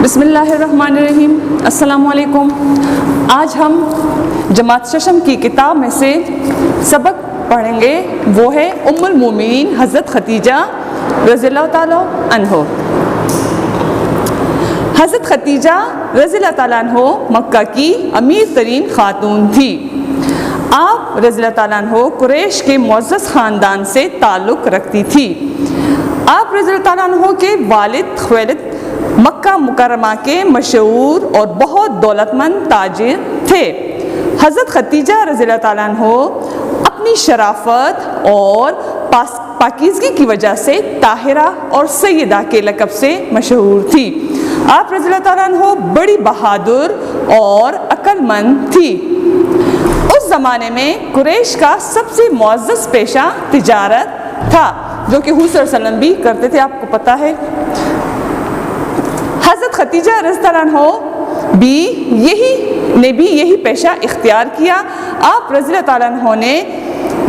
بسم اللہ الرحمن الرحیم۔ السلام علیکم۔ آج ہم جماعت ششم کی کتاب میں سے سبق پڑھیں گے، وہ ہے ام المومنین حضرت خدیجہ رضی اللہ تعالیٰ عنہ۔ حضرت خدیجہ رضی اللہ تعالیٰ عنہ مکہ کی امیر ترین خاتون تھی۔ آپ رضی اللہ تعالیٰ عنہ قریش کے معزز خاندان سے تعلق رکھتی تھی۔ آپ رضی اللہ تعالیٰ عنہ کے والد خویلد مکہ مکرمہ کے مشہور اور بہت دولت مند تاجر تھے۔ حضرت خدیجہ رضی اللہ تعالیٰ عنہ اپنی شرافت اور پاکیزگی کی وجہ سے طاہرہ اور سیدہ کے لقب سے مشہور تھی۔ آپ رضی اللہ تعالیٰ عنہ بڑی بہادر اور عقل مند تھی۔ اس زمانے میں قریش کا سب سے معزز پیشہ تجارت تھا، جو کہ حضور صلی اللہ علیہ وسلم بھی کرتے تھے، آپ کو پتہ ہے۔ حضرت خدیجہ رضی اللہ عنہ بھی یہی پیشہ اختیار کیا۔ آپ رضی اللہ تعالیٰ عنہ نے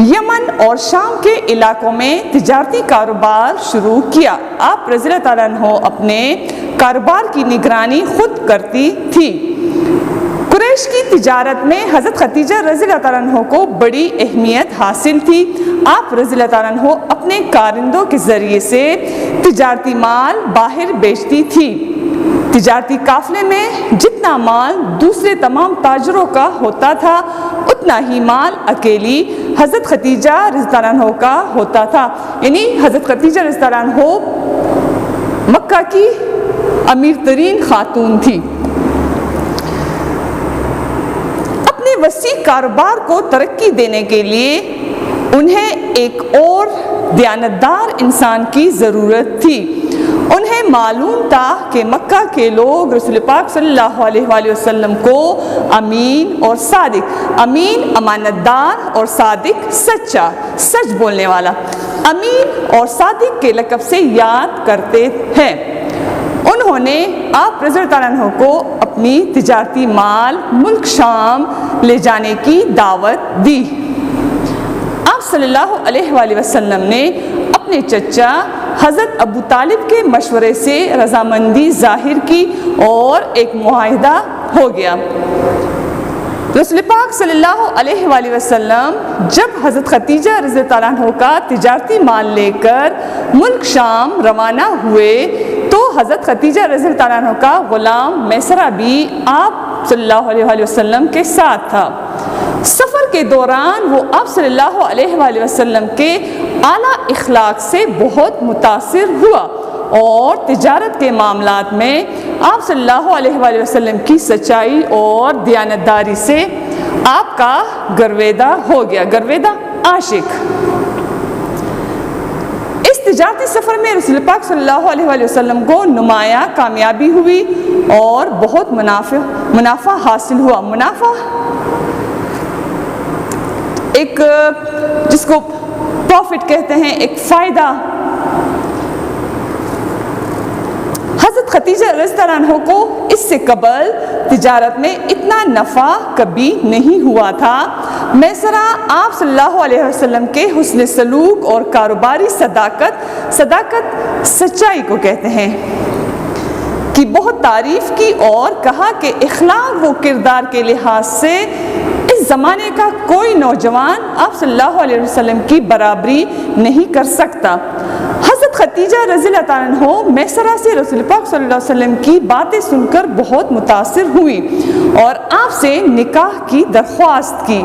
یمن اور شام کے علاقوں میں تجارتی کاروبار شروع کیا۔ آپ رضی اللہ تعالیٰ عنہ اپنے کاروبار کی نگرانی خود کرتی تھی۔ قریش کی تجارت میں حضرت خدیجہ رضی اللہ تعالیٰ عنہ کو بڑی اہمیت حاصل تھی۔ آپ رضی اللہ تعالیٰ عنہ اپنے کارندوں کے ذریعے سے تجارتی مال باہر بیچتی تھی۔ تجارتی قافلے میں جتنا مال دوسرے تمام تاجروں کا ہوتا تھا، اتنا ہی مال اکیلی حضرت خدیجہ رضی اللہ عنہ کا ہوتا تھا۔ یعنی حضرت خدیجہ رضی اللہ عنہ مکہ کی امیر ترین خاتون تھی۔ اپنے وسیع کاروبار کو ترقی دینے کے لیے انہیں ایک اور دیانتدار انسان کی ضرورت تھی۔ انہیں معلوم تھا کہ مکہ کے لوگ رسول پاک صلی اللہ علیہ وآلہ وسلم کو امین اور صادق، امین امانت دار اور صادق سچا، سچ بولنے والا، امین اور صادق کے لقب سے یاد کرتے ہیں۔ انہوں نے آپ رضی اللہ عنہ کو اپنی تجارتی مال ملک شام لے جانے کی دعوت دی۔ آپ صلی اللہ علیہ وآلہ وسلم نے اپنے چچا حضرت ابو طالب کے مشورے سے رضامندی ظاہر کی اور ایک معاہدہ ہو گیا۔ رسول پاک صلی اللہ علیہ وآلہ وسلم جب حضرت خدیجہ رضی اللہ عنہ کا تجارتی مال لے کر ملک شام روانہ ہوئے تو حضرت خدیجہ رضی اللہ عنہ کا غلام میسرہ بھی آپ صلی اللہ علیہ وآلہ وسلم کے ساتھ تھا۔ سفر کے دوران وہ آپ صلی اللہ علیہ وآلہ وسلم کے اعلیٰ اخلاق سے بہت متاثر ہوا اور تجارت کے معاملات میں آپ صلی اللہ علیہ وآلہ وسلم کی سچائی اور دیانتداری سے آپ کا گرویدہ ہو گیا، گرویدہ عاشق۔ اس تجارتی سفر میں رسول پاک صلی اللہ علیہ وآلہ وسلم کو نمایاں کامیابی ہوئی اور بہت منافع حاصل ہوا۔ منافع ایک جس کو پروفٹ کہتے ہیں، ایک فائدہ۔ حضرت خدیجہ رضی اللہ عنہ کو اس سے قبل تجارت میں اتنا نفع کبھی نہیں ہوا تھا۔ میسرہ آپ صلی اللہ علیہ وسلم کے حسن سلوک اور کاروباری صداقت سچائی کو کہتے ہیں کی بہت تعریف کی اور کہا کہ اخلاق و کردار کے لحاظ سے اس زمانے کا کوئی نوجوان آپ صلی اللہ علیہ وسلم کی برابری نہیں کر سکتا۔ حضرت خدیجہ رضی اللہ تعالیٰ عنہ میسرہ سے رسول پاک صلی اللہ علیہ وسلم کی باتیں سن کر بہت متاثر ہوئی اور آپ سے نکاح کی درخواست کی۔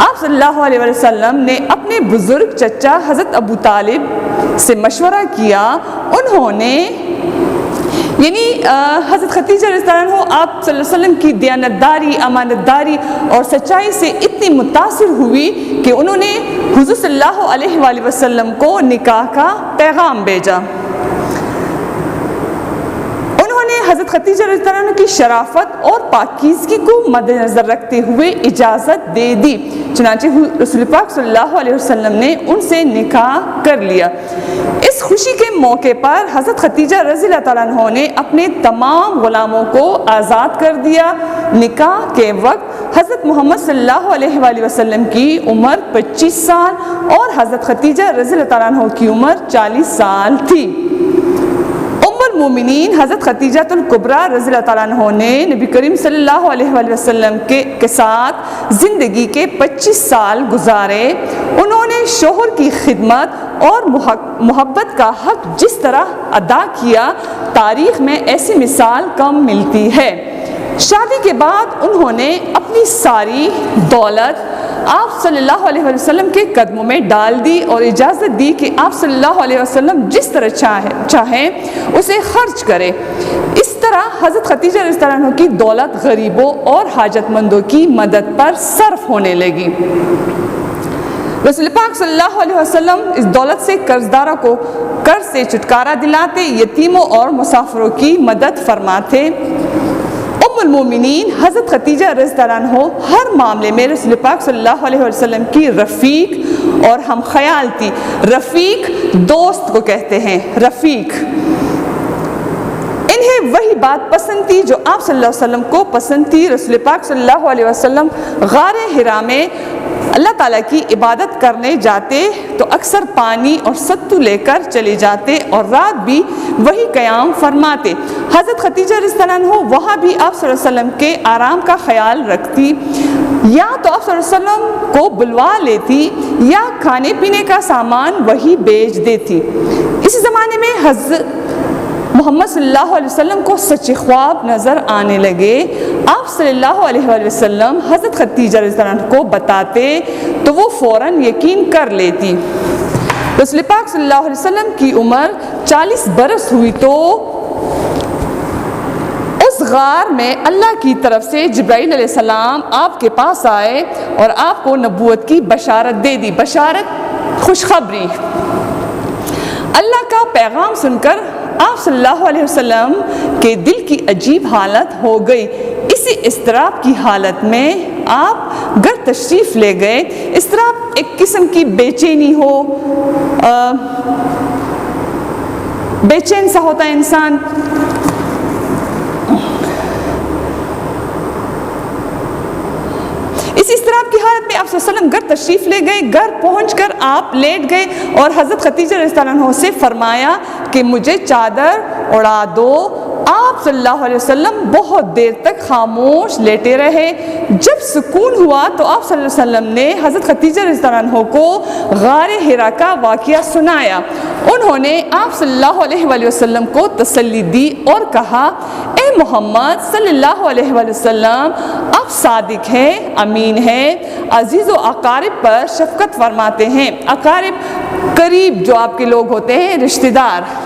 آپ صلی اللہ علیہ وسلم نے اپنے بزرگ چچا حضرت ابو طالب سے مشورہ کیا۔ انہوں نے حضرت خدیجہ رضی اللہ عنہ آپ صلی اللہ علیہ وسلم کی دیانتداری، امانت داری اور سچائی سے اتنی متاثر ہوئی کہ انہوں نے حضور صلی اللہ علیہ وآلہ وسلم کو نکاح کا پیغام بھیجا۔ حضرت خدیجہ رضی اللہ عنہ کی شرافت اور پاکیزگی کو مد نظر رکھتے ہوئے اجازت دے دی، چنانچہ رسول پاک صلی اللہ علیہ وسلم نے ان سے نکاح کر لیا۔ اس خوشی کے موقع پر حضرت خدیجہ رضی اللہ تعالیٰ عنہ نے اپنے تمام غلاموں کو آزاد کر دیا۔ نکاح کے وقت حضرت محمد صلی اللہ علیہ وآلہ وسلم کی عمر 25 سال اور حضرت خدیجہ رضی اللہ تعالیٰ عنہ کی عمر 40 سال تھی۔ المومنین حضرت خدیجہ الکبریٰ رضی اللہ تعالیٰ عنہ نے نبی کریم صلی اللہ علیہ وآلہ وسلم کے ساتھ زندگی کے 25 سال گزارے. انہوں نے شوہر کی خدمت اور محبت کا حق جس طرح ادا کیا تاریخ میں ایسی مثال کم ملتی ہے. شادی کے بعد انہوں نے اپنی ساری دولت آپ صلی اللہ علیہ وسلم کے قدموں میں ڈال دی اور اجازت دی کہ آپ صلی اللہ علیہ وسلم جس طرح چاہیں اسے خرچ کرے. اس طرح حضرت خدیجہ رضی اللہ عنہ کی دولت غریبوں اور حاجت مندوں کی مدد پر صرف ہونے لگی. رسول پاک صلی اللہ علیہ وسلم اس دولت سے قرض داروں کو قرض سے چھٹکارا دلاتے, یتیموں اور مسافروں کی مدد فرماتے. ام المومنین حضرت خدیجہ رضی اللہ عنہ ہر معاملے میں رسول پاک صلی اللہ علیہ وسلم کی رفیق اور ہم خیال تھی. رفیق دوست کو کہتے ہیں, رفیق. انہیں وہی بات پسند تھی جو آپ صلی اللہ علیہ وسلم کو پسند تھی. رسول پاک صلی اللہ علیہ وسلم غار حرا میں اللہ تعالیٰ کی عبادت کرنے جاتے تو اکثر پانی اور ستو لے کر چلے جاتے اور رات بھی وہی قیام فرماتے. حضرت خدیجہ رضی اللہ عنہ وہاں بھی آپ صلی اللہ علیہ وسلم کے آرام کا خیال رکھتی, یا تو آپ صلی اللہ علیہ وسلم کو بلوا لیتی یا کھانے پینے کا سامان وہی بیچ دیتی. اسی زمانے میں حضرت محمد صلی اللہ علیہ وسلم کو سچے خواب نظر آنے لگے. آپ صلی اللہ علیہ وآلہ وسلم حضرت خدیجہ رضی اللہ عنہ کو بتاتے تو وہ فوراً یقین کر لیتی. رسول پاک صلی اللہ علیہ وسلم کی عمر 40 برس ہوئی تو اس غار میں اللہ کی طرف سے جبرائیل علیہ السلام آپ کے پاس آئے اور آپ کو نبوت کی بشارت دے دی. بشارت خوشخبری. اللہ کا پیغام سن کر آپ صلی اللہ علیہ وسلم کے دل کی عجیب حالت ہو گئی. اسی اضطراب کی حالت میں آپ گھر تشریف لے گئے. اضطراب ایک قسم کی بے چینی ہو, بے چین سا ہوتا ہے انسان. اس اضطراب کی حالت میں آپ صلی اللہ علیہ وسلم گھر تشریف لے گئے. گھر پہنچ کر آپ لیٹ گئے اور حضرت خدیجہ رضی اللہ عنہ سے فرمایا کہ مجھے چادر اڑا دو. آپ صلی اللہ علیہ وسلم بہت دیر تک خاموش لیٹے رہے. جب سکون ہوا تو آپ صلی اللہ علیہ وسلم نے حضرت خدیجہ رضی اللہ عنہ کو غار حرا کا واقعہ سنایا. انہوں نے آپ صلی اللہ علیہ وآلہ وسلم کو تسلی دی اور کہا, اے محمد صلی اللہ علیہ وآلہ وسلم, آپ صادق ہیں, امین ہیں, عزیز و اقارب پر شفقت فرماتے ہیں. اقارب قریب جو آپ کے لوگ ہوتے ہیں, رشتہ دار.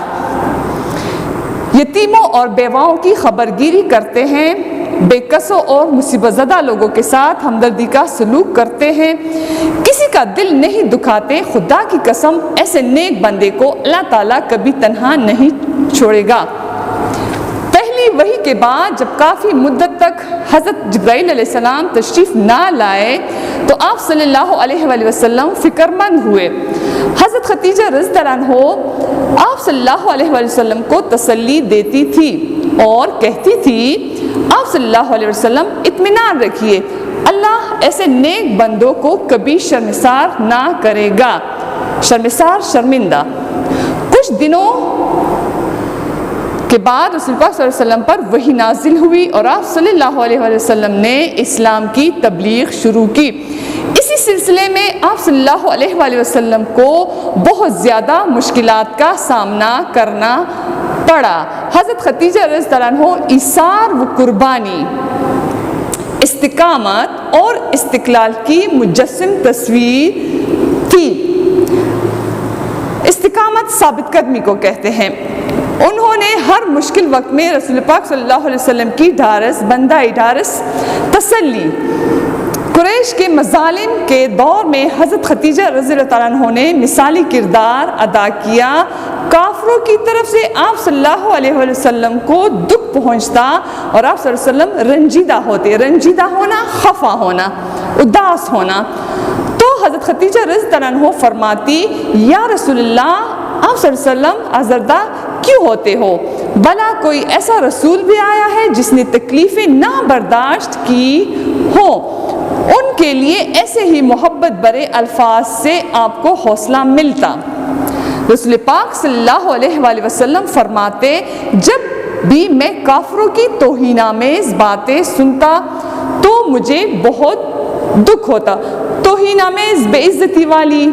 یتیموں اور بیواؤں کی خبرگیری کرتے ہیں. بے کسوں اور مصیبت زدہ لوگوں کے ساتھ ہمدردی کا سلوک کرتے ہیں. کسی کا دل نہیں دکھاتے. خدا کی قسم ایسے نیک بندے کو اللہ تعالیٰ کبھی تنہا نہیں چھوڑے گا. پہلی وحی کے بعد جب کافی مدت تک حضرت جبرائیل علیہ السلام تشریف نہ لائے تو آپ صلی اللہ علیہ وآلہ وسلم فکر مند ہوئے. حضرت خدیجہ رضی اللہ عنہ آپ صلی اللہ علیہ وآلہ وسلم کو تسلی دیتی تھی اور کہتی تھی, آپ صلی اللہ علیہ وسلم اطمینان رکھیے, اللہ ایسے نیک بندوں کو کبھی شرمسار نہ کرے گا. شرمسار, شرمندہ. کچھ دنوں کے بعد رسول پاک صلی اللہ علیہ وسلم پر وحی نازل ہوئی اور آپ صلی اللہ علیہ وآلہ وسلم نے اسلام کی تبلیغ شروع کی. اسی سلسلے میں آپ صلی اللہ علیہ وآلہ وسلم کو بہت زیادہ مشکلات کا سامنا کرنا پڑا. حضرت خدیجہ رضی اللہ عنہ ایثار و قربانی, استقامت اور استقلال کی مجسم تصویر تھی. استقامت ثابت قدمی کو کہتے ہیں. انہوں نے ہر مشکل وقت میں رسول پاک صلی اللہ علیہ وسلم کی ڈھارس, بندہ ڈھارس, تسلی. قریش کے مظالم کے دور میں حضرت خدیجہ رضی اللہ عنہ نے مثالی کردار ادا کیا. کافروں کی طرف سے آپ صلی اللہ علیہ وسلم کو دکھ پہنچتا اور آپ صلی اللہ علیہ وسلم رنجیدہ ہوتے. رنجیدہ ہونا, خفا ہونا, اداس ہونا. تو حضرت خدیجہ رضی اللہ عنہ فرماتی, یا رسول اللہ, آپ صلی اللہ علیہ وسلم آزردہ کیوں ہوتے ہو؟ بھلا کوئی ایسا رسول بھی آیا ہے جس نے تکلیفیں نہ برداشت کی ہوں. ان کے لیے ایسے ہی محبت برے الفاظ سے آپ کو حوصلہ ملتا. رسول پاک صلی اللہ علیہ وآلہ وسلم فرماتے جب بھی میں کافروں کی توہین آمیز باتیں سنتا تو مجھے بہت دکھ ہوتا. توہین آمیز بے عزتی والی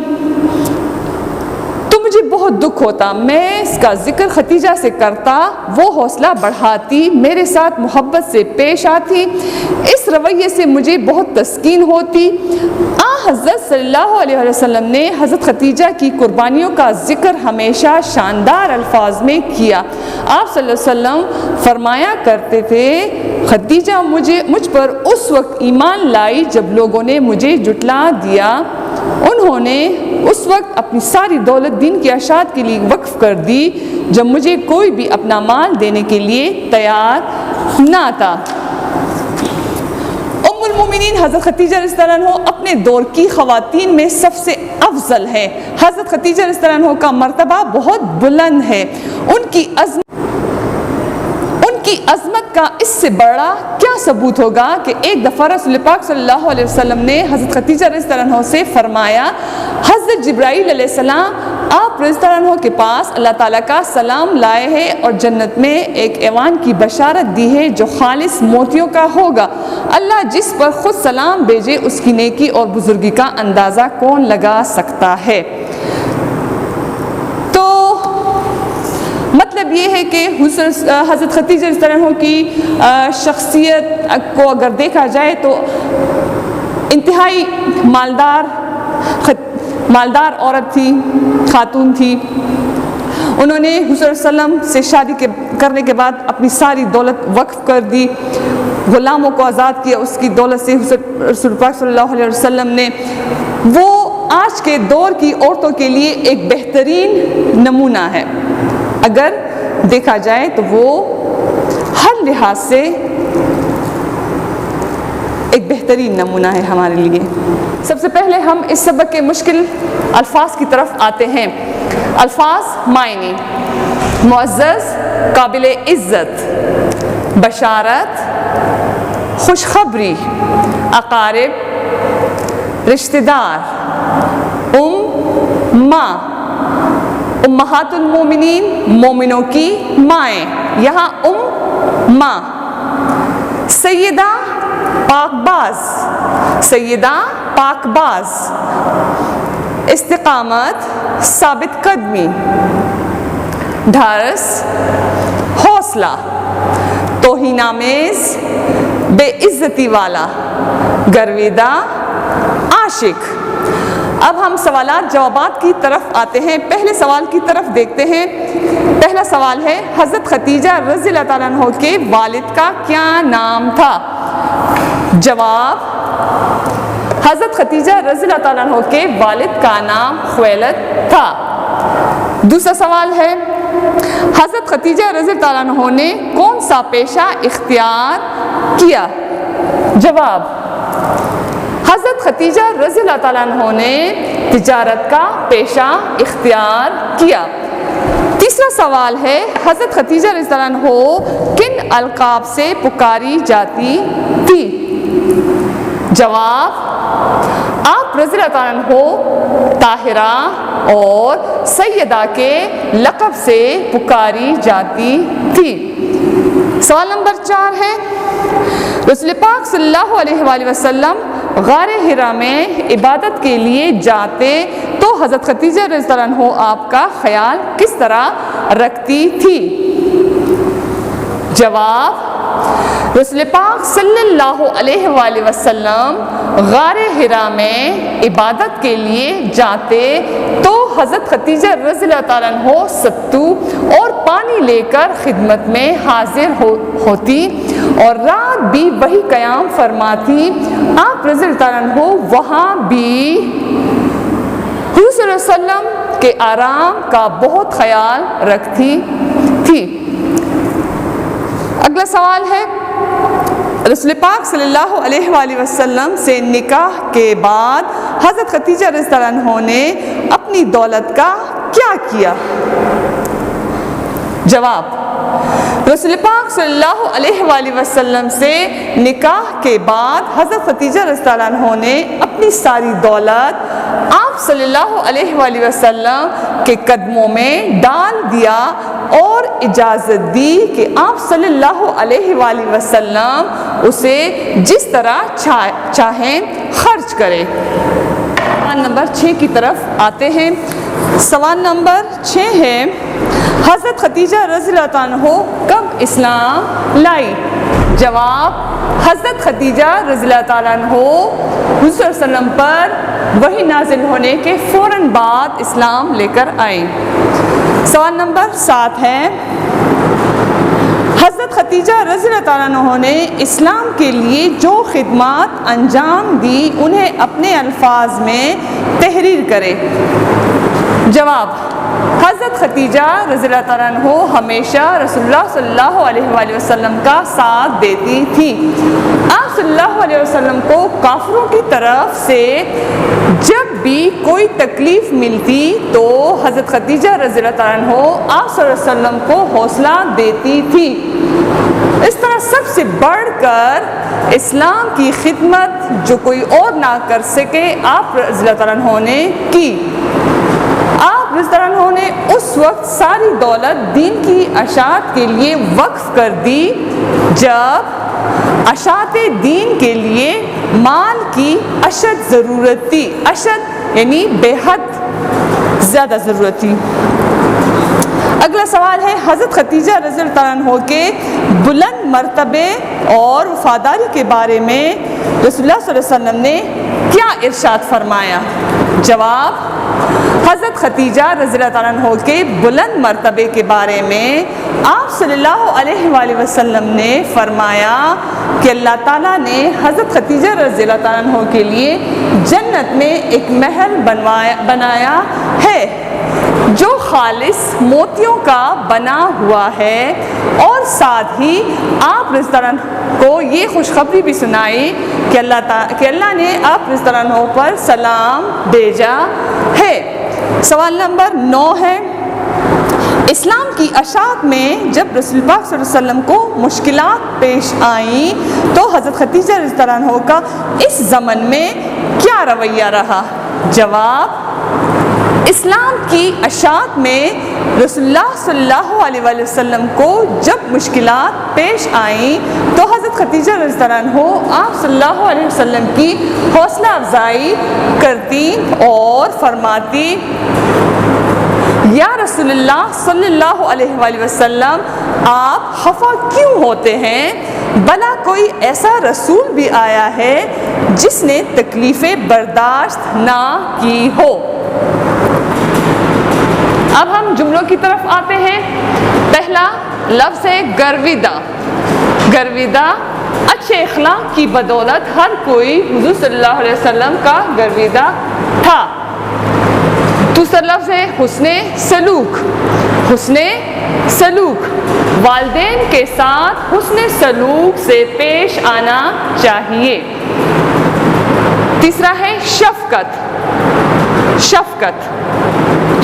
تو مجھے بہت دکھ ہوتا. میں اس کا ذکر خدیجہ سے کرتا, وہ حوصلہ بڑھاتی, میرے ساتھ محبت سے پیش آتی, اس رویے سے مجھے بہت تسکین ہوتی. حضرت صلی اللہ علیہ وسلم نے حضرت خدیجہ کی قربانیوں کا ذکر ہمیشہ شاندار الفاظ میں کیا. آپ صلی اللہ علیہ وسلم فرمایا کرتے تھے خدیجہ مجھ پر اس وقت ایمان لائی جب لوگوں نے مجھے جھٹلا دیا. انہوں نے اس وقت اپنی ساری دولت دین کی اشاعت کے لیے وقف کر دی جب مجھے کوئی بھی اپنا مال دینے کے لیے تیار نہ تھا. ام المومنین حضرت خدیجہ رضی اللہ عنہا اپنے دور کی خواتین میں سب سے افضل ہے. حضرت خدیجہ رضی اللہ عنہا کا مرتبہ بہت بلند ہے. ان کی عظمت کا اس سے بڑا کیا ثبوت ہوگا کہ ایک دفعہ رسول پاک صلی اللہ علیہ وسلم نے حضرت خدیجہ رضی اللہ عنہا سے فرمایا حضرت جبرائیل علیہ السلام آپ رضی اللہ عنہ کے پاس اللہ تعالیٰ کا سلام لائے ہیں اور جنت میں ایک ایوان کی بشارت دی ہے جو خالص موتیوں کا ہوگا. اللہ جس پر خود سلام بھیجے اس کی نیکی اور بزرگی کا اندازہ کون لگا سکتا ہے. تو مطلب یہ ہے کہ حضرت خدیجہ رضی اللہ عنہ کی شخصیت کو اگر دیکھا جائے تو انتہائی مالدار عورت تھی, خاتون تھی. انہوں نے حضور صلی اللہ علیہ وسلم سے شادی کرنے کے بعد اپنی ساری دولت وقف کر دی, غلاموں کو آزاد کیا اس کی دولت سے. رسول پاک صلی اللہ علیہ وسلم نے وہ آج کے دور کی عورتوں کے لیے ایک بہترین نمونہ ہے. اگر دیکھا جائے تو وہ ہر لحاظ سے ایک بہترین نمونہ ہے ہمارے لیے. سب سے پہلے ہم اس سبق کے مشکل الفاظ کی طرف آتے ہیں. الفاظ معنی: معزز, قابل عزت, بشارت, خوشخبری, اقارب, رشتہ دار, ماں, امہات المومنین مومنوں کی مائیں, یہاں ماں, سیدہ, پاک باز, استقامت, ثابت قدمی, ڈھارس, حوصلہ, توہین آمیز, بے عزتی والا, گرویدہ, عاشق. اب ہم سوالات جوابات کی طرف آتے ہیں. پہلے سوال کی طرف دیکھتے ہیں. پہلا سوال ہے حضرت خدیجہ رضی اللہ تعالیٰ عنہ کے والد کا کیا نام تھا؟ جواب: حضرت خدیجہ رضی اللہ تعالیٰ عنہ کے والد کا نام خویلد تھا. دوسرا سوال ہے حضرت خدیجہ رضی اللہ تعالیٰ عنہ نے کون سا پیشہ اختیار کیا؟ جواب: حضرت خدیجہ رضی اللہ تعالیٰ عنہ نے تجارت کا پیشہ اختیار کیا. تیسرا سوال ہے حضرت خدیجہ رضی اللہ عنہ کن القاب سے پکاری جاتی تھی؟ جواب: آپ رضی اللہ تعالیٰ عنہ طاہرہ اور سیدہ کے لقب سے پکاری جاتی تھی. سوال نمبر 4 ہے رسول پاک صلی اللہ علیہ وآلہ وسلم غار حرا میں عبادت کے لیے جاتے تو حضرت خدیجہ رضی اللہ عنہ آپ کا خیال کس طرح رکھتی تھی؟ جواب: رسول پاک صلی اللہ علیہ وآلہ وسلم غار حرا میں عبادت کے لیے جاتے تو حضرت خدیجہ رضی اللہ تعالیٰ عنہ ستو اور پانی لے کر خدمت میں حاضر ہوتی اور رات بھی وہی قیام فرماتی. آپ رضی اللہ تعالیٰ عنہ وہاں بھی حضور صلی اللہ علیہ وسلم کے آرام کا بہت خیال رکھتی تھی. اگلا سوال ہے رسول پاک صلی اللہ علیہ وآلہ وسلم سے نکاح کے بعد حضرت خدیجہ رضی اللہ عنہ نے اپنی دولت کا کیا کیا؟ جواب: رسول پاک صلی اللہ علیہ وآلہ وسلم سے نکاح کے بعد حضرت خدیجہ رضی اللہ عنہ نے اپنی ساری دولت آپ صلی اللہ علیہ وآلہ وسلم کے قدموں میں ڈال دیا اور اجازت دی کہ آپ صلی اللہ علیہ وآلہ وسلم اسے جس طرح چاہیں خرچ کرے۔ سوال نمبر 6 کی طرف آتے ہیں۔ سوال نمبر 6 ہے، حضرت خدیجہ رضی اللہ عنہ کب اسلام لائی؟ جواب، حضرت خدیجہ رضی اللہ عنہ حضور صلی اللہ علیہ وسلم پر وحی نازل ہونے کے فوراً بعد اسلام لے کر آئی۔ سوال نمبر 7 ہے، حضرت خدیجہ رضی اللہ عنہ نے اسلام کے لیے جو خدمات انجام دی انہیں اپنے الفاظ میں تحریر کرے۔ جواب، حضرت خدیجہ رضی اللہ عنہ ہمیشہ رسول اللہ صلی اللہ علیہ وآلہ وسلم کا ساتھ دیتی تھی۔ آپ صلی اللہ علیہ وسلم کو کافروں کی طرف سے جب بھی کوئی تکلیف ملتی تو حضرت خدیجہ رضی اللہ عنہ آپ صلی اللہ علیہ وسلم کو حوصلہ دیتی تھی۔ اس طرح سب سے بڑھ کر اسلام کی خدمت جو کوئی اور نہ کر سکے آپ رضی اللہ عنہ نے کی۔ آپ رضی اللہ عنہ نے اس وقت ساری دولت دین کی اشاعت کے لیے وقف کر دی جب اشاعت دین کے لیے مال کی اشد ضرورت تھی۔ اشد یعنی بے حد زیادہ ضرورت تھی۔ اگلا سوال ہے، حضرت خدیجہ رضی اللہ عنہ کے بلند مرتبے اور وفاداری کے بارے میں رسول اللہ صلی اللہ علیہ وسلم نے کیا ارشاد فرمایا؟ جواب، حضرت خدیجہ رضی اللہ عنہ کے بلند مرتبے کے بارے میں آپ صلی اللہ علیہ وآلہ وسلم نے فرمایا کہ اللہ تعالیٰ نے حضرت خدیجہ رضی اللہ عنہ کے لیے جنت میں ایک محل بنایا ہے جو خالص موتیوں کا بنا ہوا ہے، اور ساتھ ہی آپ رضی اللہ عنہ کو یہ خوشخبری بھی سنائی کہ اللہ نے آپ رضی اللہ عنہ پر سلام بھیجا ہے۔ سوال نمبر 9 ہے، اسلام کی اشاعت میں جب رسول پاک صلی اللہ علیہ وسلم کو مشکلات پیش آئیں تو حضرت خدیجہ رضی اللہ عنہ کا اس زمن میں کیا رویہ رہا؟ جواب، اسلام کی اشاعت میں رسول اللہ صلی اللہ علیہ وآلہ وسلم کو جب مشکلات پیش آئیں تو حضرت خدیجہ رضی اللہ عنہ آپ صلی اللہ علیہ وسلم کی حوصلہ افزائی کرتی اور فرماتی، یا رسول اللہ صلی اللہ علیہ وآلہ وسلم آپ خفا کیوں ہوتے ہیں؟ بھلا کوئی ایسا رسول بھی آیا ہے جس نے تکلیفیں برداشت نہ کی ہو۔ اب ہم جملوں کی طرف آتے ہیں۔ پہلا لفظ ہے گرویدہ۔ گرویدہ، اچھے اخلاق کی بدولت ہر کوئی حضور صلی اللہ علیہ وسلم کا گرویدہ تھا۔ دوسرا لفظ ہے حسن سلوک۔ حسن سلوک، والدین کے ساتھ حسن سلوک سے پیش آنا چاہیے۔ تیسرا ہے شفقت۔ شفقت،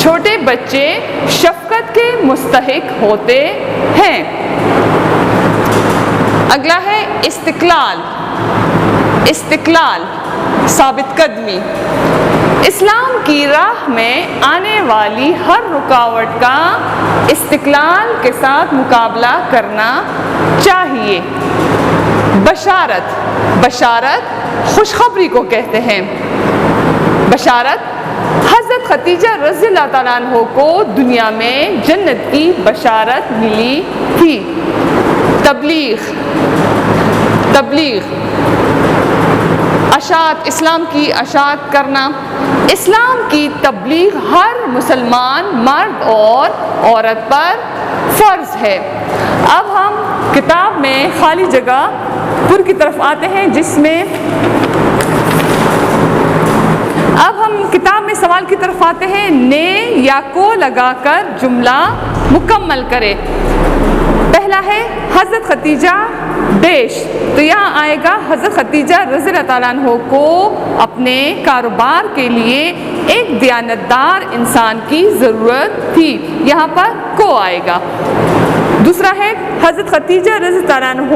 چھوٹے بچے شفقت کے مستحق ہوتے ہیں۔ اگلا ہے استقلال۔ استقلال، ثابت قدمی، اسلام کی راہ میں آنے والی ہر رکاوٹ کا استقلال کے ساتھ مقابلہ کرنا چاہیے۔ بشارت، بشارت خوشخبری کو کہتے ہیں۔ بشارت، حضرت خدیجہ رضی اللہ تعالیٰ عنہ کو دنیا میں جنت کی بشارت ملی تھی۔ تبلیغ، تبلیغ، اشاعت، اسلام کی اشاعت کرنا۔ اسلام کی تبلیغ ہر مسلمان مرد اور عورت پر فرض ہے۔ اب ہم کتاب میں خالی جگہ پر کی طرف آتے ہیں، جس میں اب ہم کتاب میں سوال کی طرف آتے ہیں۔ نے یا کو لگا کر جملہ مکمل کرے۔ پہلا ہے حضرت خدیجہ ڈیش، تو یہاں آئے گا حضرت خدیجہ رضی اللہ تعالیٰ عنہ کو اپنے کاروبار کے لیے ایک دیانتدار انسان کی ضرورت تھی، یہاں پر کو آئے گا۔ دوسرا ہے حضرت خدیجہ رضی اللہ عنہ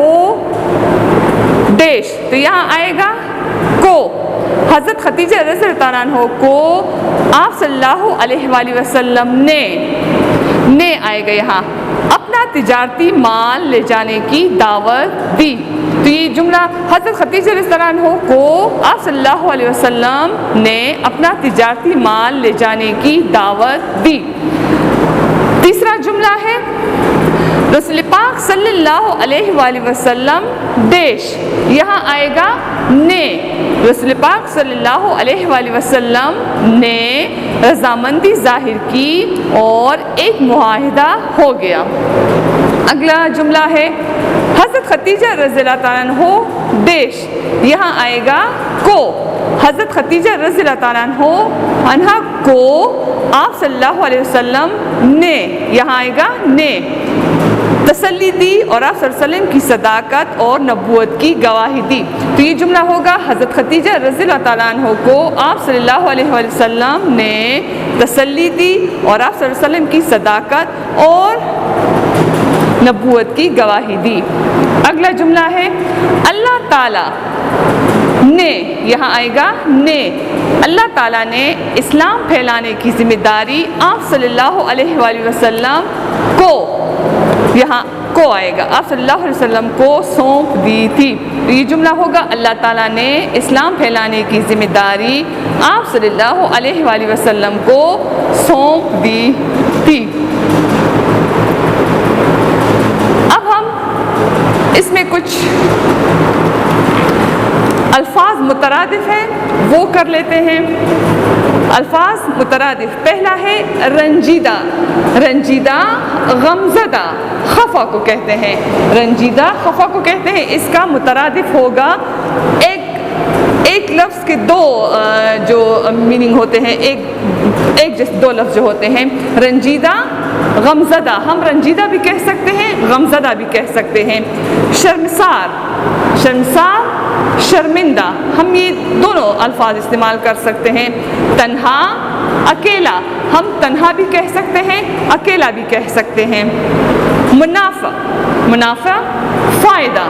ڈیش، تو یہاں آئے گا کو، حضرت خدیجہ رضی اللہ عنہ کو آپ صلی اللہ علیہ وآلہ وسلم نے آئے گا یہاں اپنا تجارتی مال لے جانے کی دعوت دی، تو یہ جملہ حضرت خدیجہ رضی اللہ عنہ کو آپ صلی اللہ علیہ وسلم نے اپنا تجارتی مال لے جانے کی دعوت دی۔ تیسرا جملہ ہے رسول پاک صلی اللہ علیہ وآلہ وسلم ڈیش، یہاں آئے گا نے، رسول پاک صلی اللہ علیہ وآلہ وسلم نے رضامندی ظاہر کی اور ایک معاہدہ ہو گیا۔ اگلا جملہ ہے حضرت خدیجہ رضی اللہ تعالیٰ عنہ ڈیش، یہاں آئے گا کو، حضرت خدیجہ رضی اللہ عنہ کو آپ صلی اللہ علیہ وسلم نے، یہاں آئے گا نے تسلی دی اور آپ صلی اللہ علیہ وسلم کی صداقت اور نبوت کی گواہی دی، تو یہ جملہ ہوگا حضرت خدیجہ رضی اللہ تعالیٰ عنہ کو آپ صلی اللہ علیہ وسلم نے تسلی دی اور آپ صلی اللہ علیہ وسلم کی صداقت اور نبوت کی گواہی دی۔ اگلا جملہ ہے اللہ تعالیٰ نے، یہاں آئے گا نے، اللہ تعالیٰ نے اسلام پھیلانے کی ذمہ داری آپ صلی اللہ علیہ وآلہ وسلم کو، یہاں کو آئے گا، آپ صلی اللہ علیہ وسلم کو سونپ دی تھی، تو یہ جملہ ہوگا اللہ تعالیٰ نے اسلام پھیلانے کی ذمہ داری آپ صلی اللہ علیہ وآلہ وسلم کو سونپ دی تھی۔ اب ہم اس میں کچھ الفاظ مترادف ہیں وہ کر لیتے ہیں۔ الفاظ مترادف، پہلا ہے رنجیدہ، رنجیدہ غمزدہ خفا کو کہتے ہیں، رنجیدہ خفا کو کہتے ہیں، اس کا مترادف ہوگا ایک لفظ کے دو جو میننگ ہوتے ہیں، ایک جیسے دو لفظ جو ہوتے ہیں، رنجیدہ غمزدہ، ہم رنجیدہ بھی کہہ سکتے ہیں غمزدہ بھی کہہ سکتے ہیں۔ شرمسار، شرمسار شرمندہ، ہم یہ دونوں الفاظ استعمال کر سکتے ہیں۔ تنہا اکیلا، ہم تنہا بھی کہہ سکتے ہیں اکیلا بھی کہہ سکتے ہیں۔ منافع، منافع فائدہ۔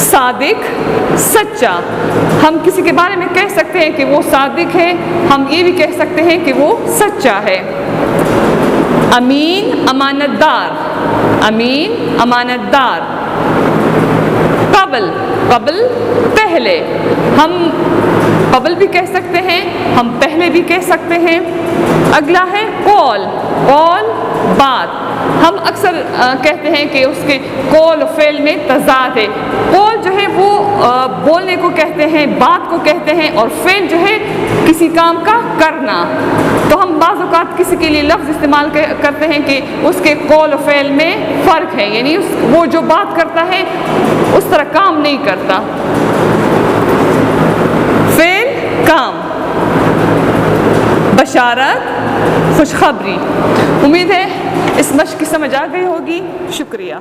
صادق سچا، ہم کسی کے بارے میں کہہ سکتے ہیں کہ وہ صادق ہے، ہم یہ بھی کہہ سکتے ہیں کہ وہ سچا ہے۔ امین امانت دار، امین امانت دار۔ قبل، قبل پہلے، ہم قبل بھی کہہ سکتے ہیں ہم پہلے بھی کہہ سکتے ہیں۔ اگلا ہے قول، قول بات، ہم اکثر کہتے ہیں کہ اس کے قول و فعل میں تضاد ہے، قول جو ہے وہ بولنے کو کہتے ہیں، بات کو کہتے ہیں، اور فعل جو ہے کسی کام کا کرنا، تو ہم بعض اوقات کسی کے لیے لفظ استعمال کرتے ہیں کہ اس کے قول و فعل میں فرق ہے، یعنی وہ جو بات کرتا ہے اس طرح کام نہیں کرتا۔ فعل کام، بشارت خوشخبری۔ امید ہے اس مشق کی سمجھ آ گئی ہوگی، شکریہ۔